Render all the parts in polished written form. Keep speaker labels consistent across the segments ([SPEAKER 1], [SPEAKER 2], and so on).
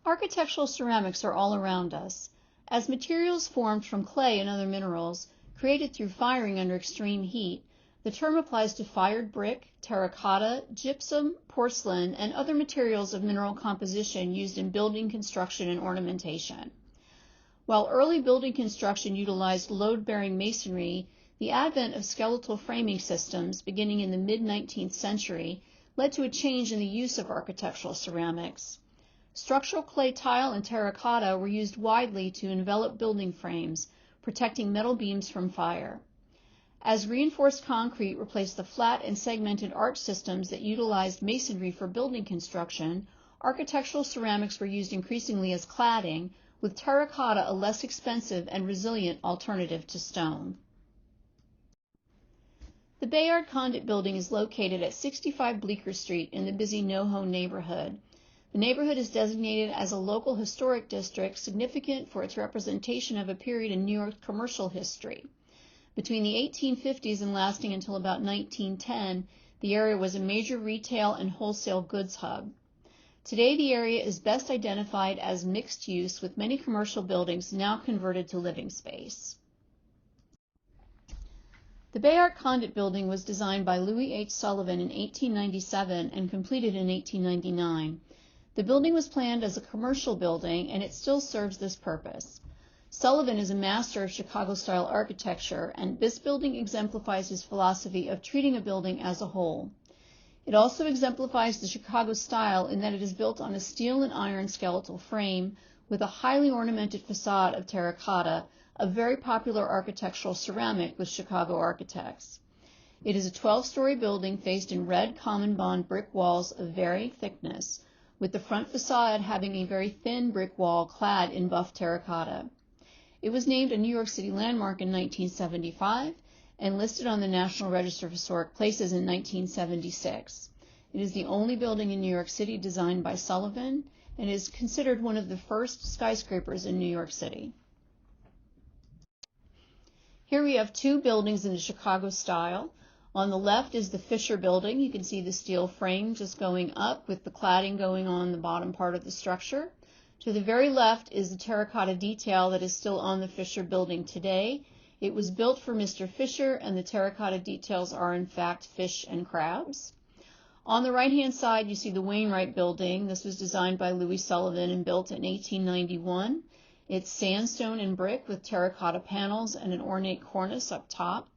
[SPEAKER 1] Architectural ceramics are all around us. As materials formed from clay and other minerals, created through firing under extreme heat, the term applies to fired brick, terracotta, gypsum, porcelain, and other materials of mineral composition used in building construction and ornamentation. While early building construction utilized load-bearing masonry, the advent of skeletal framing systems, beginning in the mid-19th century, led to a change in the use of architectural ceramics. Structural clay tile and terracotta were used widely to envelop building frames, protecting metal beams from fire. As reinforced concrete replaced the flat and segmented arch systems that utilized masonry for building construction, architectural ceramics were used increasingly as cladding, with terracotta a less expensive and resilient alternative to stone. The Bayard-Condict building is located at 65 Bleecker Street in the busy NoHo neighborhood. The neighborhood is designated as a local historic district, significant for its representation of a period in New York's commercial history. Between the 1850s and lasting until about 1910, the area was a major retail and wholesale goods hub. Today, the area is best identified as mixed use, with many commercial buildings now converted to living space. The Bayard-Condict building was designed by Louis H. Sullivan in 1897 and completed in 1899. The building was planned as a commercial building, and it still serves this purpose. Sullivan is a master of Chicago-style architecture, and this building exemplifies his philosophy of treating a building as a whole. It also exemplifies the Chicago style in that it is built on a steel and iron skeletal frame with a highly ornamented facade of terracotta, a very popular architectural ceramic with Chicago architects. It is a 12-story building faced in red common bond brick walls of varying thickness, with the front facade having a very thin brick wall clad in buff terracotta. It was named a New York City landmark in 1975 and listed on the National Register of Historic Places in 1976. It is the only building in New York City designed by Sullivan and is considered one of the first skyscrapers in New York City. Here we have two buildings in the Chicago style. On the left is the Fisher building. You can see the steel frame just going up with the cladding going on the bottom part of the structure. To the very left is the terracotta detail that is still on the Fisher building today. It was built for Mr. Fisher, and the terracotta details are in fact fish and crabs. On the right-hand side, you see the Wainwright building. This was designed by Louis Sullivan and built in 1891. It's sandstone and brick with terracotta panels and an ornate cornice up top.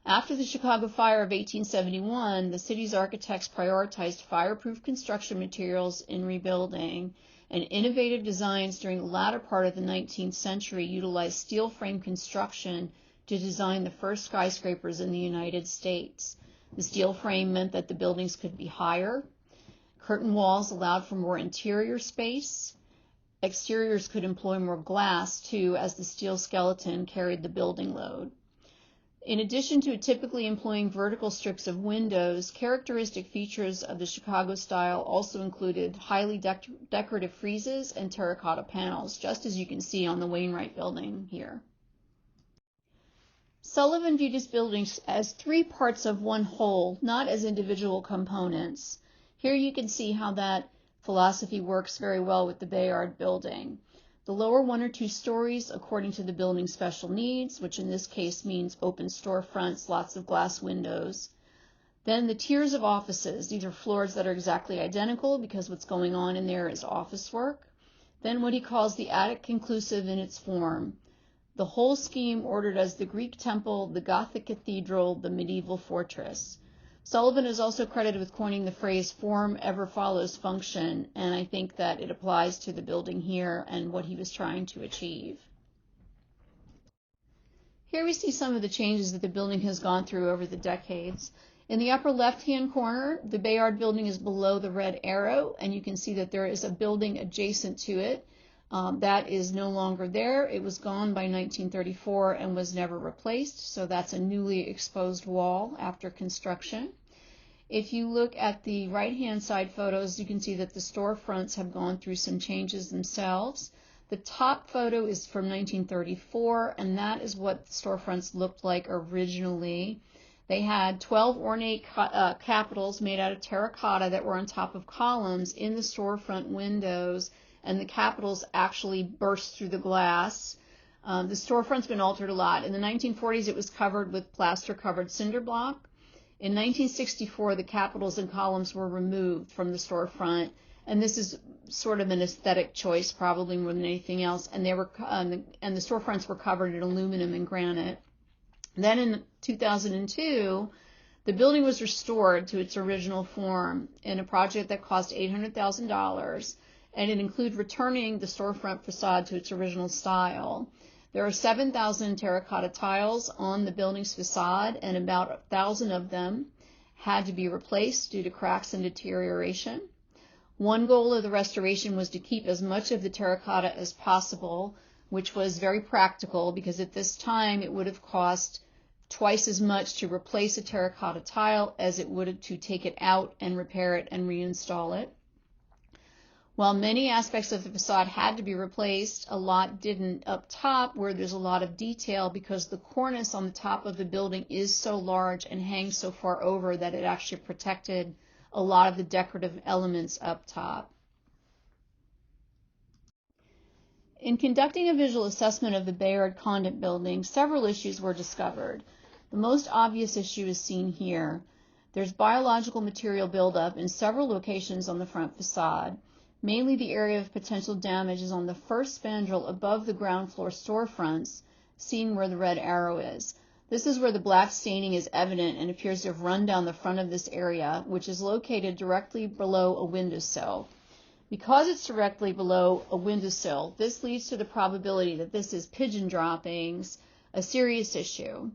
[SPEAKER 1] After the Chicago fire of 1871, the city's architects prioritized fireproof construction materials in rebuilding, and innovative designs during the latter part of the 19th century utilized steel frame construction to design the first skyscrapers in the United States. The steel frame meant that the buildings could be higher. Curtain walls allowed for more interior space. Exteriors could employ more glass, too, as the steel skeleton carried the building load. In addition to typically employing vertical strips of windows, characteristic features of the Chicago style also included highly decorative friezes and terracotta panels, just as you can see on the Wainwright building here. Sullivan viewed his buildings as three parts of one whole, not as individual components. Here you can see how that philosophy works very well with the Bayard building. The lower one or two stories according to the building's special needs, which in this case means open storefronts, lots of glass windows. Then the tiers of offices. These are floors that are exactly identical because what's going on in there is office work. Then what he calls the attic inclusive in its form. The whole scheme ordered as the Greek temple, the Gothic cathedral, the medieval fortress. Sullivan is also credited with coining the phrase form ever follows function, and I think that it applies to the building here and what he was trying to achieve. Here we see some of the changes that the building has gone through over the decades. In the upper left-hand corner, the Bayard building is below the red arrow, and you can see that there is a building adjacent to it. That is no longer there. It was gone by 1934 and was never replaced, so that's a newly exposed wall after construction. If you look at the right-hand side photos, you can see that the storefronts have gone through some changes themselves. The top photo is from 1934, and that is what the storefronts looked like originally. They had 12 ornate capitals made out of terracotta that were on top of columns in the storefront windows, and the capitals actually burst through the glass. The storefront's been altered a lot. In the 1940s, it was covered with plaster-covered cinder block. In 1964, the capitals and columns were removed from the storefront, and this is sort of an aesthetic choice, probably more than anything else. And the storefronts were covered in aluminum and granite. Then in 2002, the building was restored to its original form in a project that cost $800,000, and it included returning the storefront facade to its original style. There are 7,000 terracotta tiles on the building's facade, and about 1,000 of them had to be replaced due to cracks and deterioration. One goal of the restoration was to keep as much of the terracotta as possible, which was very practical because at this time it would have cost twice as much to replace a terracotta tile as it would to take it out and repair it and reinstall it. While many aspects of the facade had to be replaced, a lot didn't up top where there's a lot of detail because the cornice on the top of the building is so large and hangs so far over that it actually protected a lot of the decorative elements up top. In conducting a visual assessment of the Bayard-Condict building, several issues were discovered. The most obvious issue is seen here. There's biological material buildup in several locations on the front facade. Mainly the area of potential damage is on the first spandrel above the ground floor storefronts, seen where the red arrow is. This is where the black staining is evident and appears to have run down the front of this area, which is located directly below a windowsill. Because it's directly below a windowsill, this leads to the probability that this is pigeon droppings, a serious issue.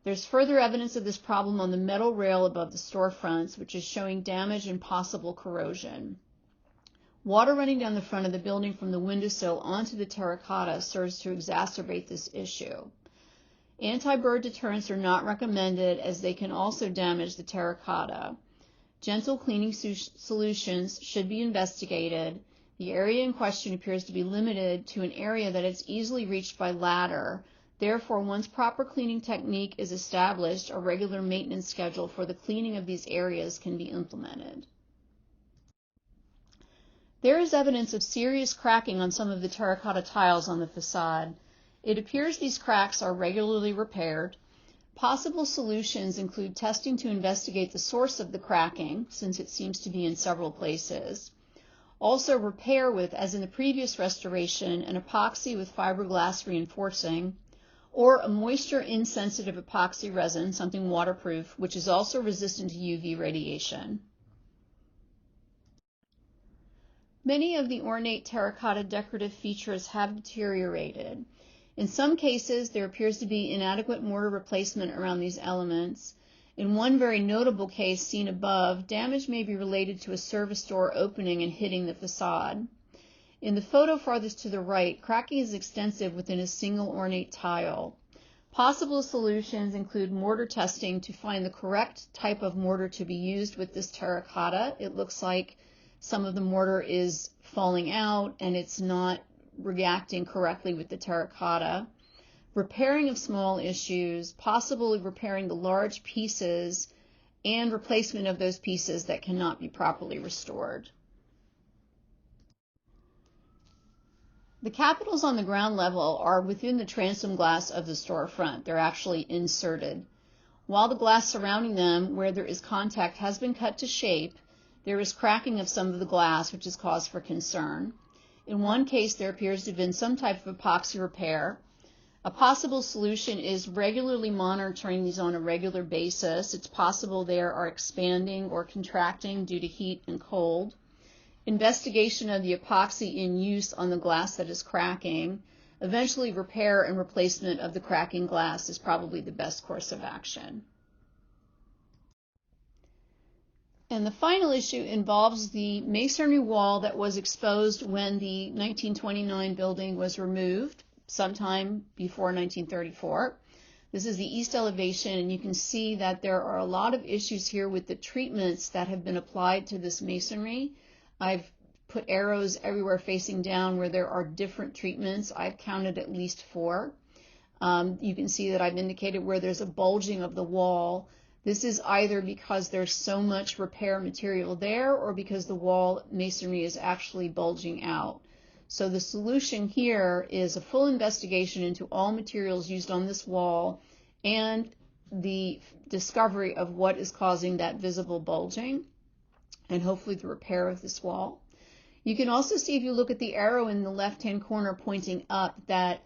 [SPEAKER 1] There's further evidence of this problem on the metal rail above the storefronts, which is showing damage and possible corrosion. Water running down the front of the building from the windowsill onto the terracotta serves to exacerbate this issue. Anti-bird deterrents are not recommended as they can also damage the terracotta. Gentle cleaning solutions should be investigated. The area in question appears to be limited to an area that is easily reached by ladder. Therefore, once proper cleaning technique is established, a regular maintenance schedule for the cleaning of these areas can be implemented. There is evidence of serious cracking on some of the terracotta tiles on the facade. It appears these cracks are regularly repaired. Possible solutions include testing to investigate the source of the cracking, since it seems to be in several places. Also repair with, as in the previous restoration, an epoxy with fiberglass reinforcing, or a moisture-insensitive epoxy resin, something waterproof, which is also resistant to UV radiation. Many of the ornate terracotta decorative features have deteriorated. In some cases, there appears to be inadequate mortar replacement around these elements. In one very notable case seen above, damage may be related to a service door opening and hitting the facade. In the photo farthest to the right, cracking is extensive within a single ornate tile. Possible solutions include mortar testing to find the correct type of mortar to be used with this terracotta. It looks like some of the mortar is falling out and it's not reacting correctly with the terracotta. Repairing of small issues, possibly repairing the large pieces, and replacement of those pieces that cannot be properly restored. The capitals on the ground level are within the transom glass of the storefront. They're actually inserted. While the glass surrounding them, where there is contact, has been cut to shape, there is cracking of some of the glass, which is cause for concern. In one case, there appears to have been some type of epoxy repair. A possible solution is regularly monitoring these on a regular basis. It's possible they are expanding or contracting due to heat and cold. Investigation of the epoxy in use on the glass that is cracking. Eventually, repair and replacement of the cracking glass is probably the best course of action. And the final issue involves the masonry wall that was exposed when the 1929 building was removed, sometime before 1934. This is the east elevation, and you can see that there are a lot of issues here with the treatments that have been applied to this masonry. I've put arrows everywhere facing down where there are different treatments. I've counted at least 4. You can see that I've indicated where there's a bulging of the wall. This is either because there's so much repair material there or because the wall masonry is actually bulging out. So the solution here is a full investigation into all materials used on this wall and the discovery of what is causing that visible bulging, and hopefully the repair of this wall. You can also see, if you look at the arrow in the left-hand corner pointing up, that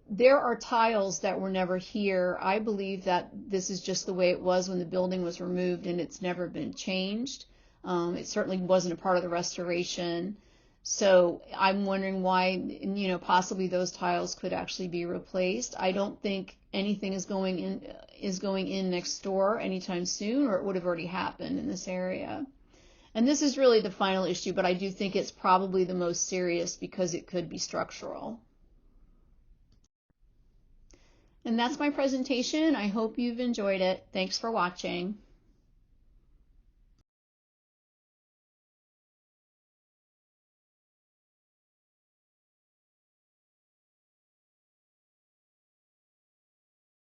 [SPEAKER 1] there are tiles that were never here. I believe that this is just the way it was when the building was removed and it's never been changed. It certainly wasn't a part of the restoration. So I'm wondering why, possibly those tiles could actually be replaced. I don't think anything is going in next door anytime soon, or it would have already happened in this area. And this is really the final issue, but I do think it's probably the most serious because it could be structural. And that's my presentation. I hope you've enjoyed it. Thanks for watching.